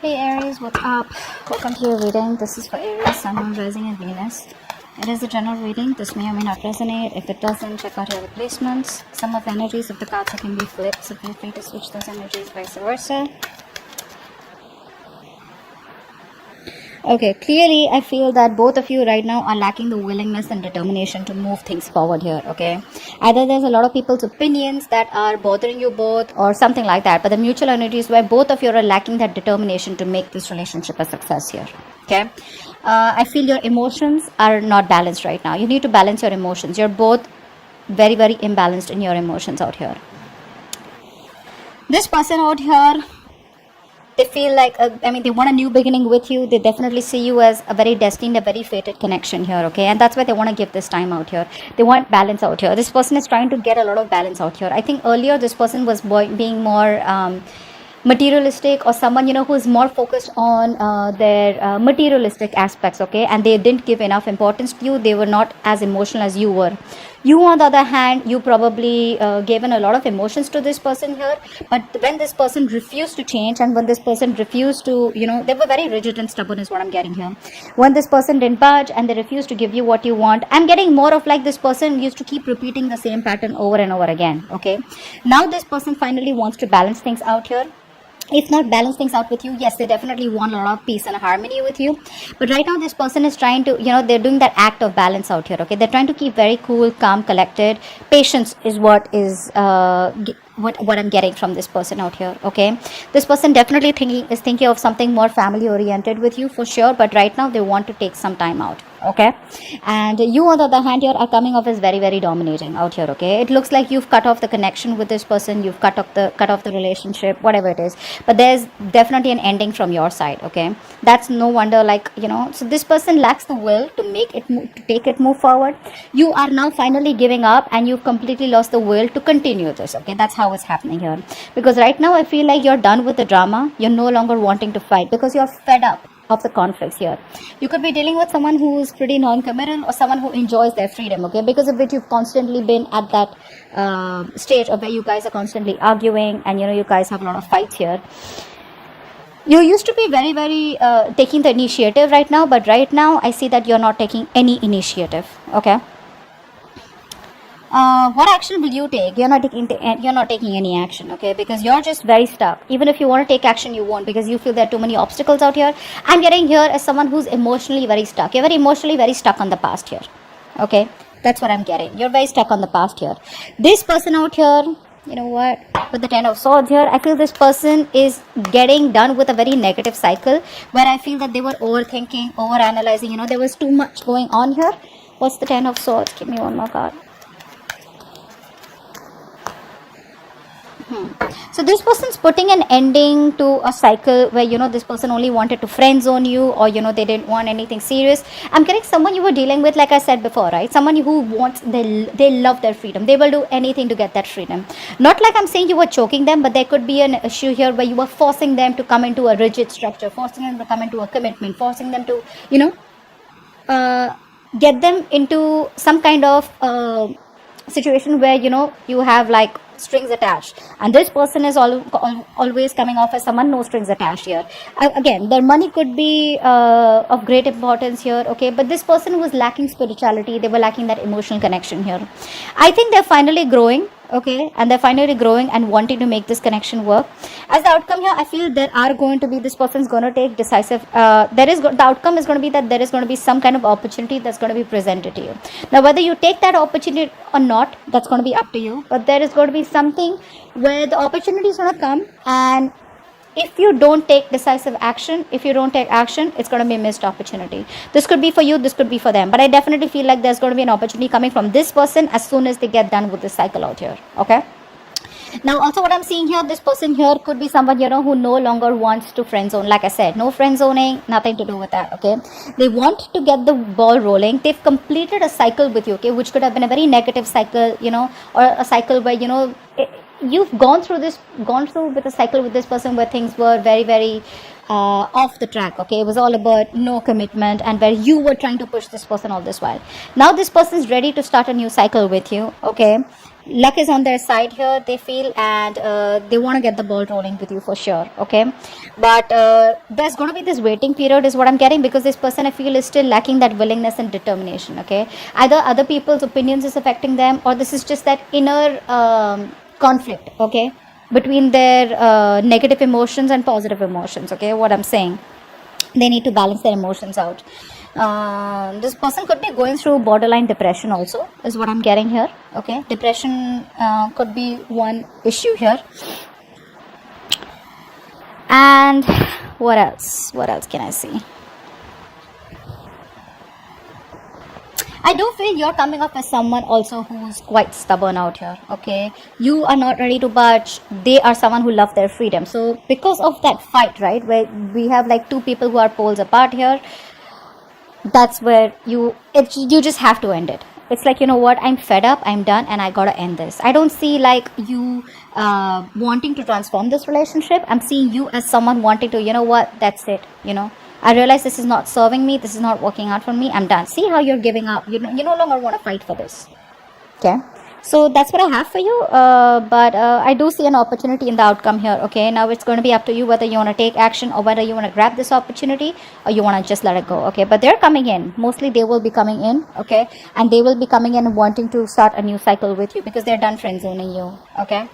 Hey Aries, what's up? Welcome to your reading. This is for Aries, Sun, Moon, Rising and Venus. It is a general reading. This may or may not resonate. If it doesn't, check out your replacements. Some of the energies of the cards can be flipped, so feel free to switch those energies, vice versa. Okay, clearly I feel that both of you right now are lacking the willingness and determination to move things forward here, okay? Either there's a lot of people's opinions that are bothering you both or something like that, but the mutual energy is where both of you are lacking that determination to make this relationship a success here, okay? I feel your emotions are not balanced right now. You need to balance your emotions. You're both very, very imbalanced in your emotions out here. This person out here, they feel like, they want a new beginning with you. They definitely see you as a very destined, a very fated connection here, okay? And that's why they want to give this time out here. They want balance out here. This person is trying to get a lot of balance out here. I think earlier this person was being more materialistic, or someone, who is more focused on their materialistic aspects, okay? And they didn't give enough importance to you. They were not as emotional as you were. You, on the other hand, you probably given a lot of emotions to this person here, but when this person refused to change, and when this person refused to, they were very rigid and stubborn is what I'm getting here. When this person didn't budge and they refused to give you what you want, I'm getting more of like this person used to keep repeating the same pattern over and over again, okay? Now this person finally wants to balance things out here. If not balance things out with you, yes, they definitely want a lot of peace and harmony with you, but right now this person is trying to, they're doing that act of balance out here, okay? They're trying to keep very cool, calm, collected. Patience is what is what I'm getting from this person out here, okay? This person definitely is thinking of something more family oriented with you for sure, but right now they want to take some time out, okay? And you, on the other hand, here are coming off as very, very dominating out here, okay? It looks like you've cut off the connection with this person, you've cut off the relationship, whatever it is, but there's definitely an ending from your side, okay? That's no wonder, like, so this person lacks the will to take it move forward. You are now finally giving up, and you've completely lost the will to continue this, okay? That's how it's happening here, because right now I feel like you're done with the drama. You're no longer wanting to fight because you're fed up of the conflicts here. You could be dealing with someone who's pretty non-committal, or someone who enjoys their freedom, okay? Because of which you've constantly been at that stage of where you guys are constantly arguing, and you guys have a lot of fights here. You used to be very, very taking the initiative right now, but right now I see that you're not taking any initiative, okay? What action will you take? You're not taking any action, okay? Because you're just very stuck. Even if you want to take action, you won't, because you feel there are too many obstacles out here. I'm getting here as someone who's emotionally very stuck. You're very emotionally very stuck on the past here, okay? That's what I'm getting. You're very stuck on the past here. This person out here, you know what? With the Ten of Swords here, I feel this person is getting done with a very negative cycle, where I feel that they were overthinking, overanalyzing. There was too much going on here. What's the Ten of Swords? Give me one more card. So this person's putting an ending to a cycle where, this person only wanted to friend zone you, or, they didn't want anything serious. I'm getting someone you were dealing with, like I said before, right? Someone who wants, they love their freedom. They will do anything to get that freedom. Not like I'm saying you were choking them, but there could be an issue here where you were forcing them to come into a rigid structure, forcing them to come into a commitment, forcing them to, get them into some kind of situation where, you have like strings attached, and this person is always coming off as someone no strings attached here. Again, their money could be of great importance here, okay? But this person was lacking spirituality. They were lacking that emotional connection here. I think they're finally growing, okay? And they're finally growing and wanting to make this connection work. As the outcome here, I feel there are going to be, this person's going to take decisive, the outcome is going to be that there is going to be some kind of opportunity that's going to be presented to you. Now, whether you take that opportunity or not, that's going to be up to you, but there is going to be something where the opportunity is going to come, and if you don't take decisive action, if you don't take action, it's going to be a missed opportunity. This could be for you, this could be for them, but I definitely feel like there's going to be an opportunity coming from this person as soon as they get done with this cycle out here, okay? Now, also what I'm seeing here, this person here could be someone, who no longer wants to friend zone. Like I said, no friend zoning, nothing to do with that, okay? They want to get the ball rolling. They've completed a cycle with you, okay? Which could have been a very negative cycle, or a cycle where, you've gone through with a cycle with this person where things were very, very off the track, okay? It was all about no commitment, and where you were trying to push this person all this while. Now this person is ready to start a new cycle with you, okay? luck is on their side here, they feel, and they want to get the ball rolling with you for sure. Okay, but there's going to be this waiting period is what I'm getting, because this person I feel is still lacking that willingness and determination. Okay, either other people's opinions is affecting them, or this is just that inner conflict, okay, between their negative emotions and positive emotions. Okay, what I'm saying, they need to balance their emotions out. This person could be going through borderline depression also, is what I'm getting here. Okay, depression could be one issue here. And what else can I see? I do feel you're coming up as someone also who's quite stubborn out here. Okay, you are not ready to budge. They are someone who love their freedom. So because of that fight, right, where we have like two people who are poles apart here, that's where you just have to end it. It's like, you know what, I'm fed up, I'm done, and I gotta end this. I don't see like you wanting to transform this relationship. I'm seeing you as someone wanting to, you know what, that's it, you know, I realize this is not serving me, this is not working out for me, I'm done. See how you're giving up. You no longer want to fight for this. Okay, so that's what I have for you. But I do see an opportunity in the outcome here. Okay, now it's going to be up to you whether you want to take action, or whether you want to grab this opportunity, or you want to just let it go. Okay, but they're coming in. Mostly they will be coming in. Okay, and they will be coming in wanting to start a new cycle with you, because they're done friend zoning you. Okay.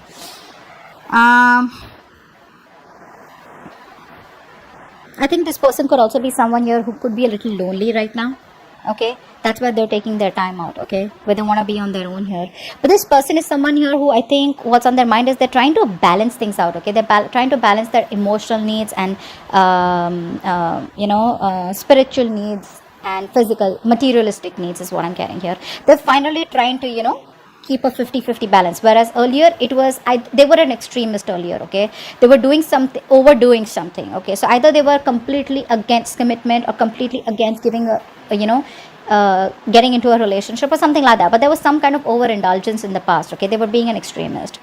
I think this person could also be someone here who could be a little lonely right now. Okay, that's why they're taking their time out. Okay, where they want to be on their own here. But this person is someone here who I think what's on their mind is they're trying to balance things out. Okay, they're trying to balance their emotional needs and spiritual needs and physical materialistic needs is what I'm getting here. They're finally trying to keep a 50-50 balance, whereas earlier it was they were an extremist earlier. Okay, they were doing something, overdoing something. Okay, so either they were completely against commitment or completely against giving getting into a relationship or something like that, but there was some kind of overindulgence in the past. Okay, they were being an extremist.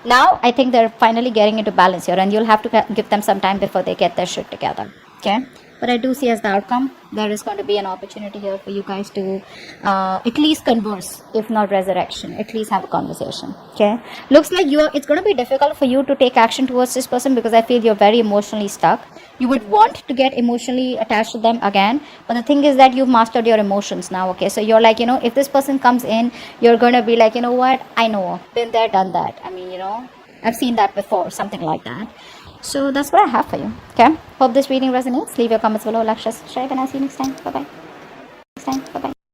Now I think they're finally getting into balance here, and you'll have to give them some time before they get their shit together. Okay, but I do see as the outcome there is going to be an opportunity here for you guys to at least converse, if not resurrection, at least have a conversation. Okay, looks like it's going to be difficult for you to take action towards this person, because I feel you're very emotionally stuck. You would want to get emotionally attached to them again, but the thing is that you've mastered your emotions now. Okay, so you're like, if this person comes in, you're going to be like, you know what, I know, been there, done that. I mean, I've seen that before, something like that. So that's what I have for you. Okay, hope this reading resonates. Leave your comments below, like, share, subscribe, and I'll see you next time. Bye bye.